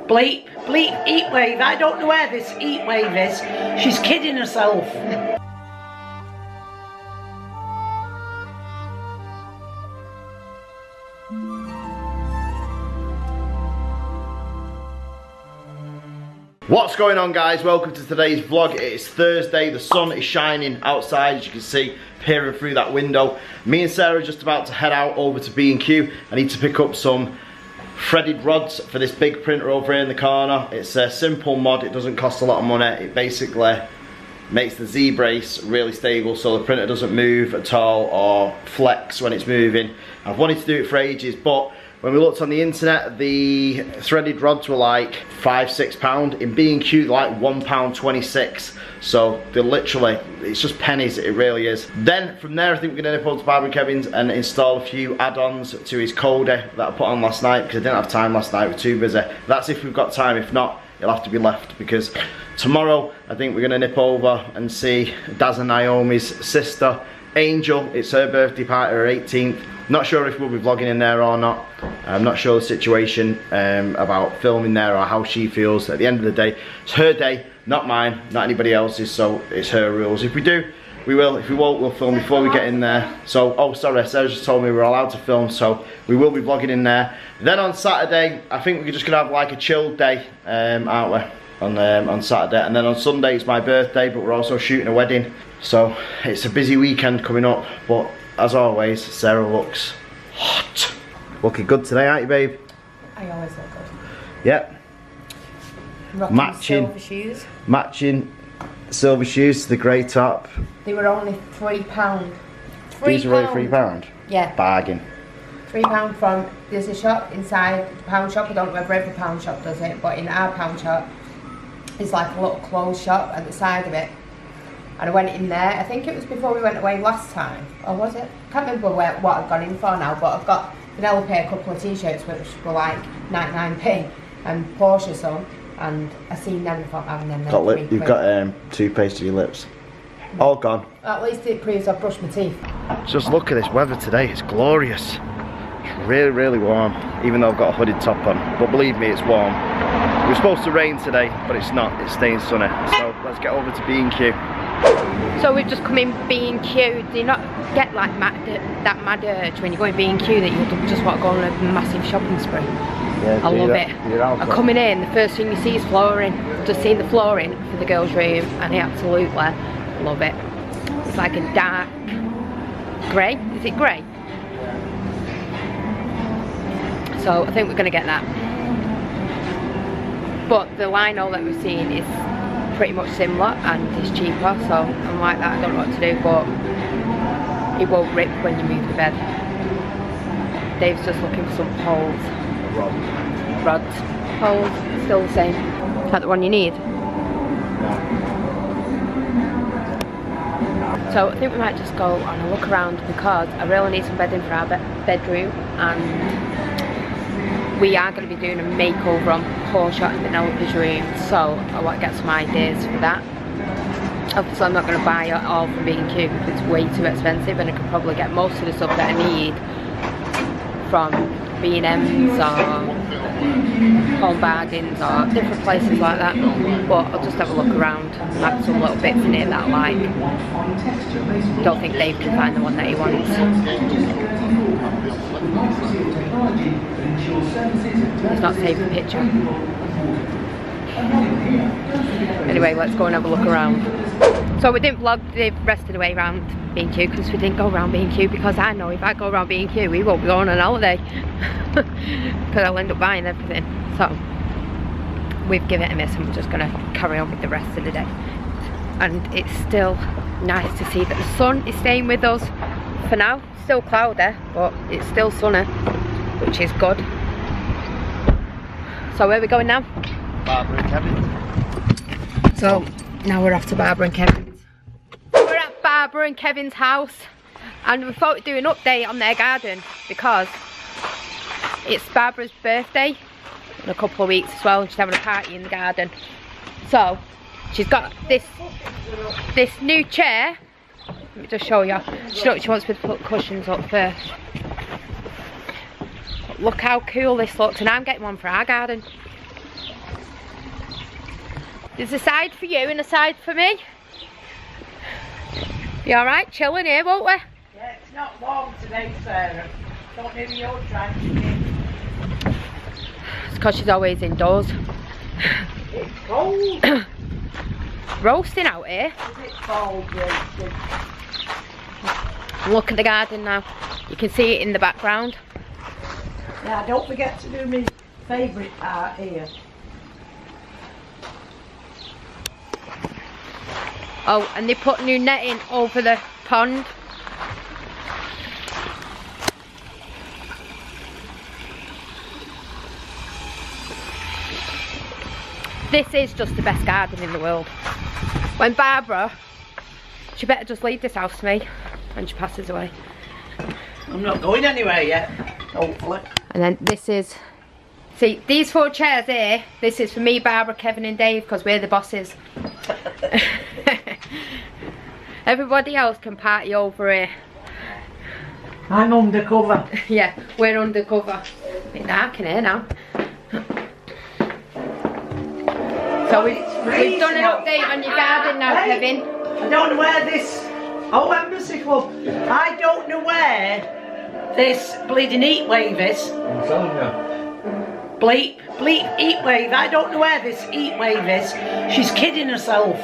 Bleep, bleep, Heatwave. I don't know where this Heatwave is. She's kidding herself. What's going on, guys? Welcome to today's vlog. It is Thursday, the sun is shining outside, as you can see, peering through that window. Me and Sarah are just about to head out over to B&Q. I need to pick up some threaded rods for this big printer over here in the corner. It's a simple mod, it doesn't cost a lot of money. It basically makes the Z-brace really stable so the printer doesn't move at all or flex when it's moving. I've wanted to do it for ages, but when we looked on the internet, the threaded rods were like £5–6. In B&Q, they're like £1.26. So they're literally, it's just pennies, it really is. Then from there, I think we're gonna nip over to Barbara and Kevin's and install a few add-ons to his Cody that I put on last night because I didn't have time last night, we were too busy. That's if we've got time, if not, it'll have to be left because tomorrow, I think we're gonna nip over and see Daz and Naomi's sister, Angel. It's her birthday party, her 18th. Not sure if we'll be vlogging in there or not. I'm not sure the situation about filming there or how she feels. At the end of the day, it's her day, not mine, not anybody else's, so it's her rules. If we do, we will. If we won't, we'll film before we get in there. So, oh sorry, Sarah just told me we're allowed to film, so we will be vlogging in there. Then on Saturday, I think we're just gonna have like a chilled day, aren't we? On Saturday, and then on Sunday it's my birthday, but we're also shooting a wedding. So it's a busy weekend coming up, but as always, Sarah looks hot. Looking good today, aren't you, babe? I always look good. Yep. Rocking silver shoes. Matching silver shoes to the grey top. They were only £3. These were only £3? Yeah. Bargain. £3 from, there's a shop inside the pound shop. I don't know whether every pound shop does it, but in our pound shop, it's like a little clothes shop at the side of it. And I went in there, I think it was before we went away last time, or was it? I can't remember what I've gone in for now, but I've got Penelope a couple of t-shirts which were like 99p, and Porsche some, and I seen them and thought, having them. You've got toothpaste to your lips. All gone. At least it proves I've brushed my teeth. Just look at this weather today, it's glorious. It's really, really warm, even though I've got a hooded top on, but believe me, it's warm. It was supposed to rain today, but it's not, it's staying sunny. So let's get over to B&Q. So we've just come in B&Q. Do you not get like that mad urge when you go in B&Q that you just want to go on a massive shopping spree? Yeah, I love it. I come in, the first thing you see is flooring. Just seeing the flooring for the girls' room, and I absolutely love it. It's like a dark grey. Is it grey? So I think we're going to get that. But the lino that we're seeing is pretty much similar and it's cheaper, so I'm like that, I don't know what to do, but it won't rip when you move the bed. Dave's just looking for some poles. Rods. Poles, still the same. Is that the one you need? So I think we might just go on a look around because I really need some bedding for our bedroom, and we are going to be doing a makeover on Porsche in Penelope's room, so I want to get some ideas for that. Obviously I'm not going to buy it all from B&Q because it's way too expensive, and I could probably get most of the stuff that I need from B&M's or Home Bargains or different places like that, but I'll just have a look around, like some little bits in here that I like. Don't think Dave can find the one that he wants. It's not saving the picture. Anyway, let's go and have a look around. So we didn't vlog the rest of the way around B&Q because we didn't go around B&Q, because I know if I go around B&Q we won't be going on holiday because I'll end up buying everything. So we've given it a miss and we're just going to carry on with the rest of the day. And it's still nice to see that the sun is staying with us for now. Still cloudy, but it's still sunny, which is good. So where are we going now? Barbara and Kevin. So now we're off to Barbara and Kevin's. We're at Barbara and Kevin's house, and we thought we'd do an update on their garden because it's Barbara's birthday in a couple of weeks as well, and she's having a party in the garden. So she's got this new chair. Let me just show you. She wants me to put cushions up first. Look how cool this looks, and I'm getting one for our garden. There's a side for you and a side for me. You alright? Chilling here, won't we? Yeah, it's not warm today, Sarah. Don't maybe you're trying to be. It's because she's always indoors. It's cold. Roasting out here. Is it cold, roasting? Look at the garden now. You can see it in the background. Yeah, don't forget to do my favourite part here. Oh, and they put new netting over the pond. This is just the best garden in the world. When Barbara, she better just leave this house to me when she passes away. I'm not going anywhere yet, hopefully. And then this is, see, these 4 chairs here, this is for me, Barbara, Kevin and Dave, because we're the bosses. Everybody else can party over here. I'm undercover. Yeah, we're undercover. It's a bit dark in here now. So we've done an update on your garden now, Hey, Kevin. I don't know where this... Oh, Embassy Club. I don't know where this bleeding heatwave is. I'm telling you. Bleep heatwave. I don't know where this heatwave is. She's kidding herself.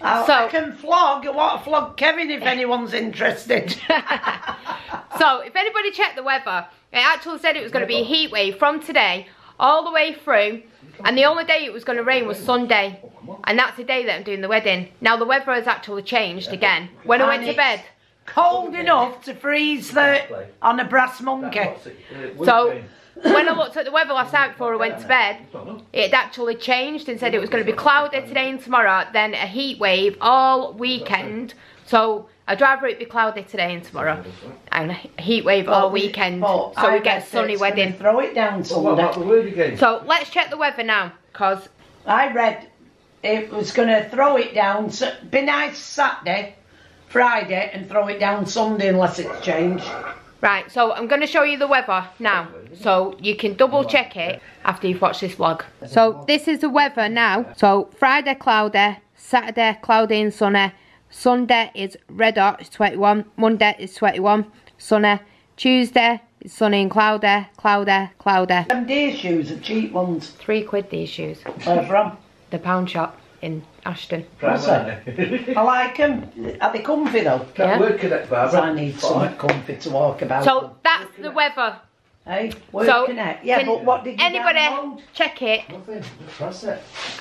I can flog. I want to flog Kevin if anyone's interested. So, if anybody checked the weather, it actually said it was going to be a heat wave from today all the way through, and the only day it was going to rain was Sunday, and that's the day that I'm doing the wedding. Now the weather has actually changed again. When I went to bed, cold enough to freeze on a brass monkey. so when I looked at the weather last night before I went to bed, it actually changed and said it was going to be cloudy today and tomorrow, then a heat wave all weekend. So I'd rather it be cloudy today and tomorrow, and a heat wave all weekend, so we get a sunny wedding. Throw it down Sunday. So let's check the weather now, because I read it was going to throw it down, so be nice Saturday, Friday, and throw it down Sunday unless it's changed. right, so I'm going to show you the weather now, so you can double check it after you've watched this vlog. So this is the weather now. So Friday cloudy, Saturday cloudy and sunny, Sunday is red hot, it's 21, Monday is 21, sunny, Tuesday is sunny and cloudy, cloudy, cloudy. Them deer shoes are cheap ones. £3 these shoes. Where from? The pound shop in Ashton. I like them. Are they comfy though? Yeah. I need something comfy to walk about. So that's the weather. Hey, So yeah, but what did you anybody download? check it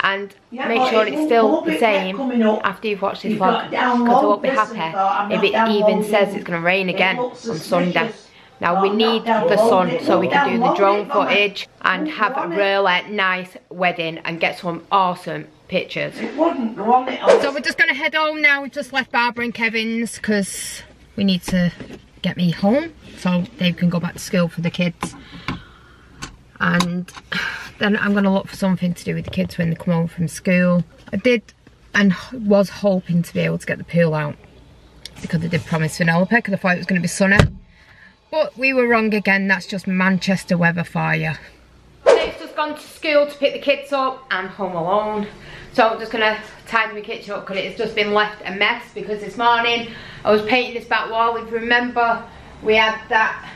and Yeah, make but sure it it's still won't the be same coming up. after you've watched this You've vlog, got because I won't be download this and happy thought, I'm if it not even downloading. says it's going to rain again It looks on Sunday. suspicious. Now we I'm need not the sun downloading. so we can do the Download drone it, Mama. footage and Wouldn't have go a on it. really nice wedding and get some awesome pictures. It wouldn't go on it. So we're just going to head home now. We just left Barbara and Kevin's because we need to get me home so Dave can go back to school for the kids. And then I'm going to look for something to do with the kids when they come home from school. I did and was hoping to be able to get the pool out because I did promise Vanellope because I thought it was going to be sunny. But we were wrong again. That's just Manchester weather for you. Dave's just gone to school to pick the kids up. I'm home alone. So I'm just going to tidy my kitchen up because it's just been left a mess because this morning I was painting this back wall. If you remember, we had that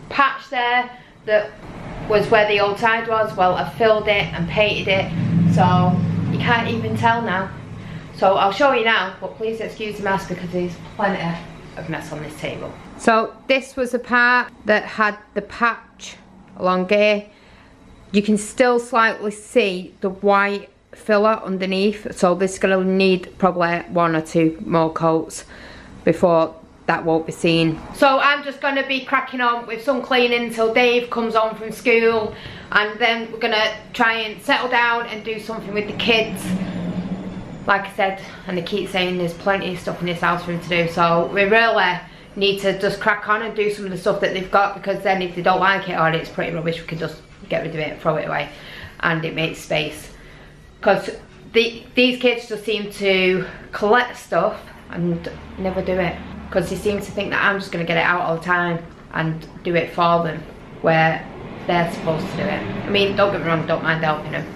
patch there that was where the old side was. Well, I filled it and painted it, so you can't even tell now. So I'll show you now, but please excuse the mess because there's plenty of mess on this table. So this was the part that had the patch along here. You can still slightly see the white filler underneath, so this is going to need probably 1 or 2 more coats before that won't be seen. So I'm just going to be cracking on with some cleaning until Dave comes home from school, and then we're going to try and settle down and do something with the kids. Like I said, and they keep saying there's plenty of stuff in this house for them to do, so we really need to just crack on and do some of the stuff that they've got, because then if they don't like it or it's pretty rubbish, we can just get rid of it, throw it away, and it makes space. Because these kids just seem to collect stuff and never do it, because they seem to think that I'm just going to get it out all the time and do it for them, where they're supposed to do it. I mean, don't get me wrong, don't mind helping them,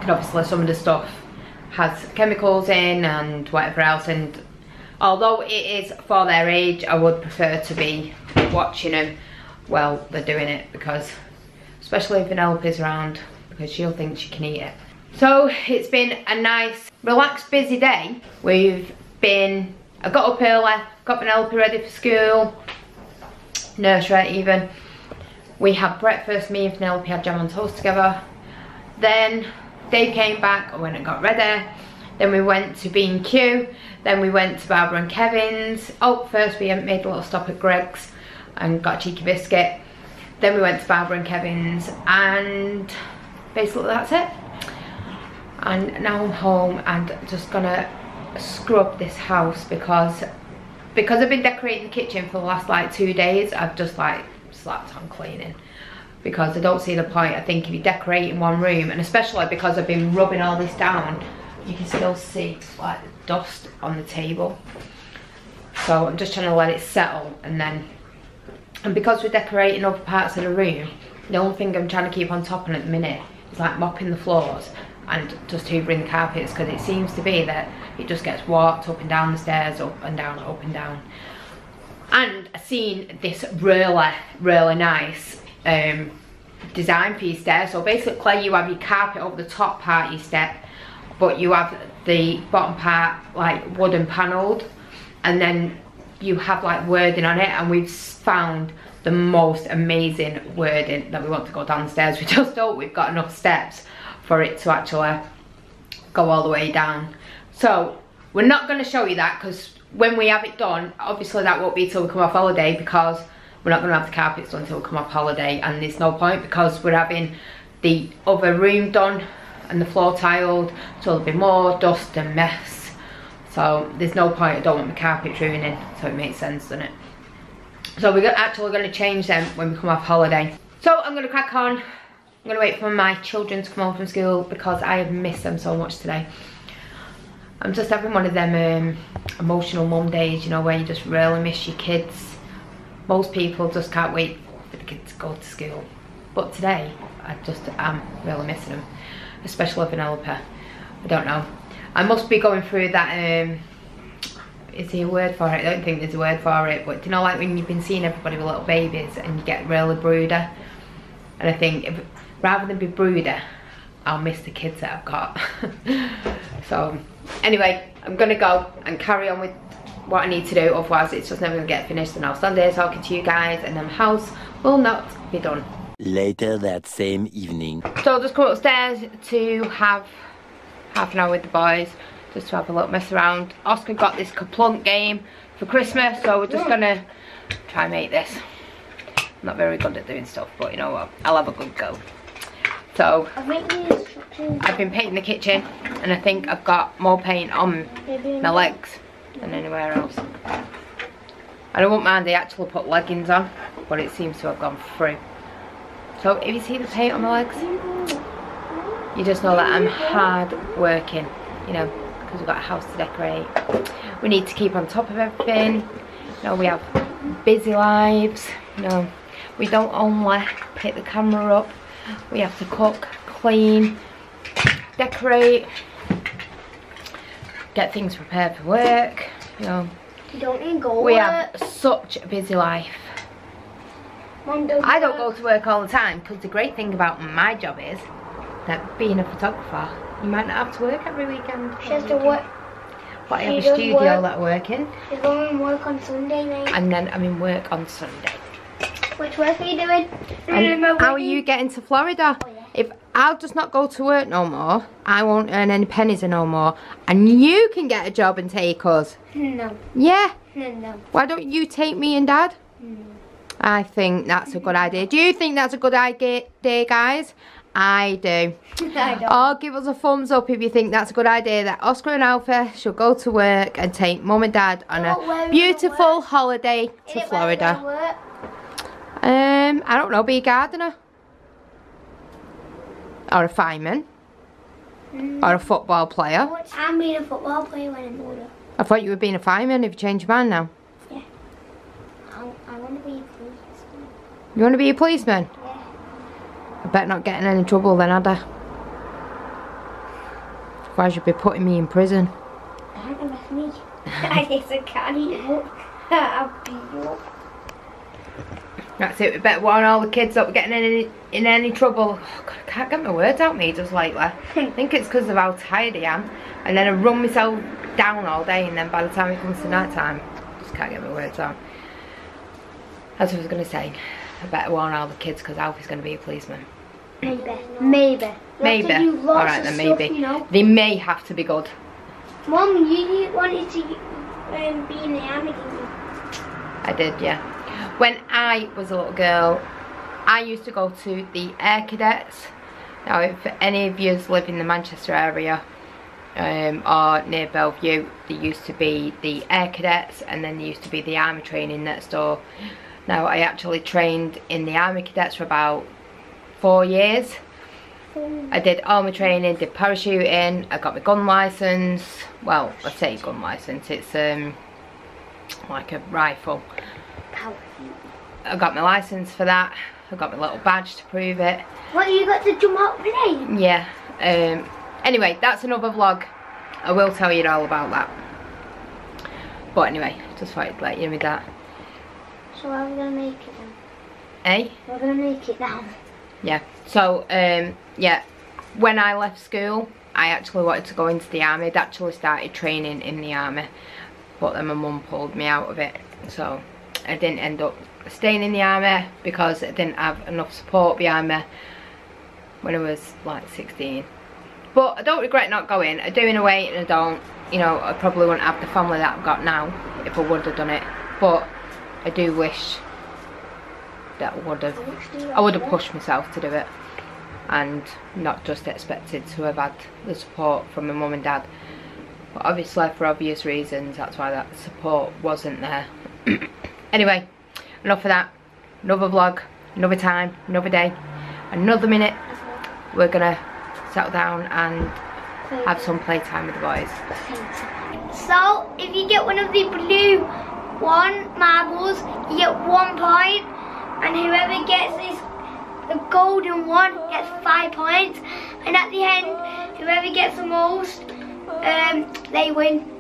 And obviously some of the stuff has chemicals in and whatever else, and although it is for their age, I would prefer to be watching them while they're doing it, because especially if Penelope's around, because she'll think she can eat it. So it's been a nice relaxed busy day. I got up early, got Penelope ready for school, nursery even. We had breakfast, me and Penelope had jam on toast together. Then Dave came back, I went and got ready. Then we went to B&Q, then we went to Barbara and Kevin's. Oh, first we made a little stop at Greg's and got a cheeky biscuit. Then we went to Barbara and Kevin's, and basically that's it. And now I'm home and just gonna scrub this house because I've been decorating the kitchen for the last like 2 days. I've just like slapped on cleaning, because I don't see the point. I think if you decorate in one room, and especially because I've been rubbing all this down, you can still see like the dust on the table. So I'm just trying to let it settle, and because we're decorating other parts of the room, the only thing I'm trying to keep on top of at the minute is like mopping the floors and just hoovering the carpets, because it seems to be that it just gets walked up and down the stairs, up and down, up and down. And I've seen this really nice design piece there. So basically you have your carpet over the top part of your step, but you have the bottom part like wooden panelled, and then you have like wording on it, and we've found the most amazing wording that we want to go downstairs. We just don't, we've got enough steps for it to actually go all the way down. So we're not going to show you that, because when we have it done, obviously that won't be till we come off holiday, because we're not going to have the carpets done until we come off holiday, and there's no point, because we're having the other room done and the floor tiled, so there'll be more dust and mess. So there's no point. I don't want the carpets ruining, so it makes sense, doesn't it? So we're actually going to change them when we come off holiday. So I'm going to crack on. I'm going to wait for my children to come home from school, because I have missed them so much today. I'm just having one of them emotional mum days, you know, where you just really miss your kids. Most people just can't wait for the kids to go to school. But today, I just am really missing them. Especially Penelope. I don't know. I must be going through that, is there a word for it? I don't think there's a word for it. But do you know, like when you've been seeing everybody with little babies and you get really brooder? And I think, rather than be brooder, I'll miss the kids that I've got. So anyway, I'm gonna go and carry on with what I need to do, otherwise it's just never gonna get finished, and I'll stand there talking to you guys and then the house will not be done. Later that same evening. So I'll just come upstairs to have half an hour with the boys, just to have a little mess around. Oscar got this Kaplunk game for Christmas, so we're just gonna try and make this. I'm not very good at doing stuff, but you know what, I'll have a good go. So I've been painting the kitchen, and I think I've got more paint on my legs than anywhere else. I don't mind, they actually put leggings on, but it seems to have gone through. So if you see the paint on my legs, you just know that I'm hard working, you know, because we've got a house to decorate. We need to keep on top of everything. You know, we have busy lives. You know, we don't only pick the camera up. We have to cook, clean, decorate, get things prepared for work, you know. You don't need to go to We work. have such a busy life. Mum, don't I don't go to work all the time, because the great thing about my job is that being a photographer, you might not have to work every weekend. She has to work. But I have a She does studio work. that I work in. She's going to work on Sunday night. And then I'm in work on Sunday. Which work are you doing? And how are you getting to Florida? Oh, yeah. If I'll just not go to work no more, I won't earn any pennies no more, and you can get a job and take us. No. Yeah. No. Why don't you take me and Dad? No. I think that's a good idea. Do you think that's a good idea, guys? I do. I don't. Or give us a thumbs up if you think that's a good idea, that Oscar and Alfie should go to work and take Mum and Dad on a beautiful holiday to Florida. I don't know, be a gardener. Or a fireman. Or a football player. I'm being a football player when I'm older. I thought you were being a fireman. Have you changed your mind now? Yeah. I want to be a policeman. You want to be a policeman? Yeah. I bet not get in any trouble then, had I? Otherwise you'd be putting me in prison. Don't arrest me. I guess I can't eat up. I'll beat you up. That's it, we better warn all the kids up getting in any trouble. Oh God, I can't get my words out me just lately. I think it's because of how tired I am. And then I run myself down all day, and then by the time it comes to night time, I just can't get my words out. As I was going to say, I better warn all the kids because Alfie's going to be a policeman. Maybe. Alright then, maybe. You know? They may have to be good. Mum, you wanted to be in the army, didn't you? I did, yeah. When I was a little girl, I used to go to the Air Cadets. Now, if any of you live in the Manchester area or near Bellevue, there used to be the Air Cadets, and then there used to be the Army training next door. Now, I actually trained in the Army Cadets for about 4 years. I did all my training, did parachuting, I got my gun licence. Well, I say gun licence, it's like a rifle. I got my licence for that. I got my little badge to prove it. What, you got to jump out of a plane? Yeah. Anyway, that's another vlog. I will tell you all about that. But anyway, just thought I'd let you know that. So how are we going to make it then? Eh? We're going to make it now. Yeah. So, yeah. When I left school, I actually wanted to go into the army. I'd actually started training in the army. But then my mum pulled me out of it. So, I didn't end up staying in the army because I didn't have enough support behind me when I was like 16. But I don't regret not going. I do in a way, and I don't. You know, I probably wouldn't have the family that I've got now if I would have done it. But I do wish that I would have pushed myself to do it, and not just expected to have had the support from my mum and dad. But obviously, for obvious reasons, that's why that support wasn't there. Anyway, enough of that. Another vlog, another time, another day, another minute. We're gonna settle down and have some playtime with the boys. So, if you get one of the blue marbles, you get 1 point, and whoever gets the golden one gets 5 points, and at the end, whoever gets the most, they win.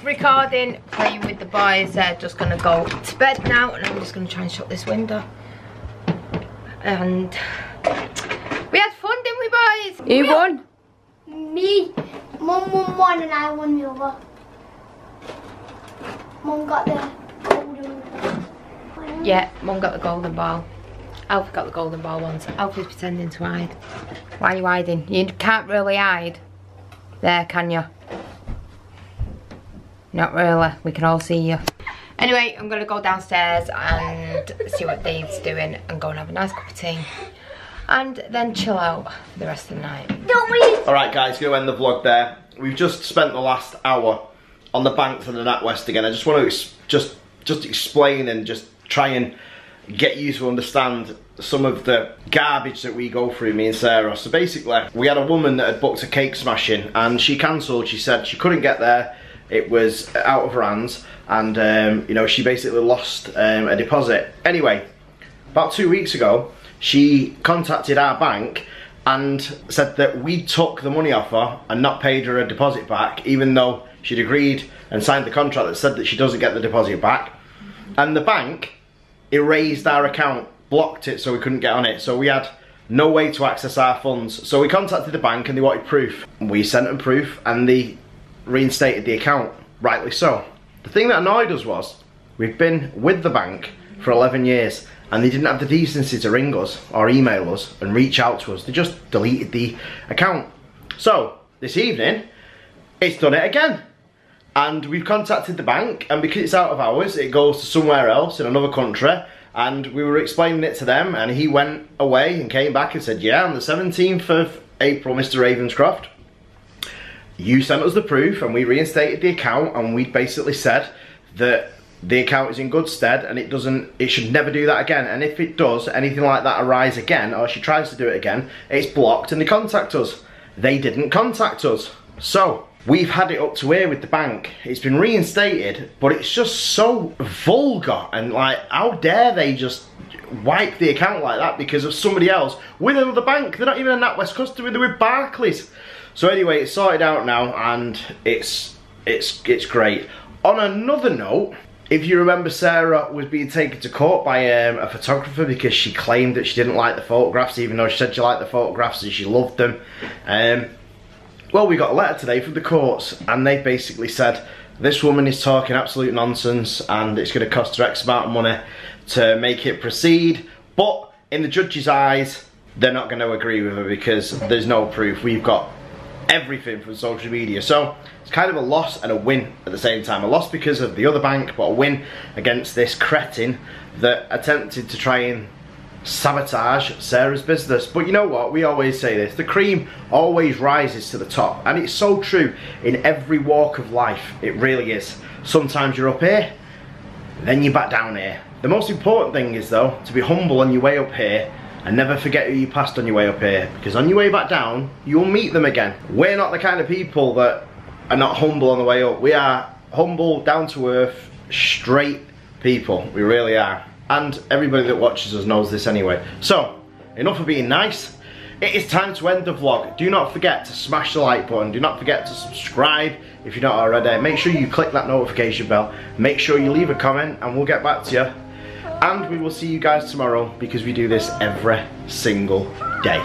Recording, playing with the boys. They're just gonna go to bed now, and I'm just gonna try and shut this window. And we had fun, didn't we, boys? Who won? Me. Mum won one and I won the other. Mum got the golden. Yeah, Mum got the golden ball. Alfie got the golden ball ones. Alfie's pretending to hide. Why are you hiding? You can't really hide. There, can you? Not really. We can all see you. Anyway, I'm going to go downstairs and see what Dave's doing and go and have a nice cup of tea. And then chill out for the rest of the night. Alright guys, going to end the vlog there. We've just spent the last hour on the banks of the NatWest again. I just want to just explain and just try and get you to understand some of the garbage that we go through, me and Sarah. So basically, we had a woman that had booked a cake smashing and she cancelled. She said she couldn't get there. It was out of her hands, and you know, she basically lost a deposit. Anyway, about 2 weeks ago, she contacted our bank and said that we took the money off her and not paid her a deposit back, even though she'd agreed and signed the contract that said that she doesn't get the deposit back. And the bank erased our account, blocked it so we couldn't get on it. So we had no way to access our funds. So we contacted the bank and they wanted proof. We sent them proof and they reinstated the account, rightly so. The thing that annoyed us was, we've been with the bank for 11 years and they didn't have the decency to ring us or email us and reach out to us. They just deleted the account. So this evening, it's done it again. And we've contacted the bank, and because it's out of hours, it goes to somewhere else in another country. And we were explaining it to them, and he went away and came back and said, yeah, on the 17th of April, Mr. Ravenscroft, you sent us the proof and we reinstated the account, and we basically said that the account is in good stead and it should never do that again. And if it does anything like that arise again, or she tries to do it again, it's blocked and they contact us. They didn't contact us. So we've had it up to here with the bank. It's been reinstated, but it's just so vulgar, and like, how dare they just wipe the account like that because of somebody else with another bank. They're not even a NatWest customer, they're with Barclays. So anyway, it's sorted out now and it's great. On another note, if you remember, Sarah was being taken to court by a photographer because she claimed that she didn't like the photographs, even though she said she liked the photographs and she loved them. Well, we got a letter today from the courts and they basically said this woman is talking absolute nonsense and it's going to cost her X amount of money to make it proceed. But in the judge's eyes, they're not going to agree with her because there's no proof. We've got everything from social media. So it's kind of a loss and a win at the same time. A loss because of the other bank, but a win against this cretin that attempted to try and sabotage Sarah's business. But you know what, we always say this, the cream always rises to the top, and it's so true in every walk of life. It really is. Sometimes you're up here, then you're back down here. The most important thing is though, to be humble on your way up here and never forget who you passed on your way up here, because on your way back down you'll meet them again. We're not the kind of people that are not humble on the way up. We are humble, down to earth, straight people. We really are. And everybody that watches us knows this anyway. So, enough of being nice. It is time to end the vlog. Do not forget to smash the like button. Do not forget to subscribe if you're not already. Make sure you click that notification bell. Make sure you leave a comment and we'll get back to you. And we will see you guys tomorrow because we do this every single day.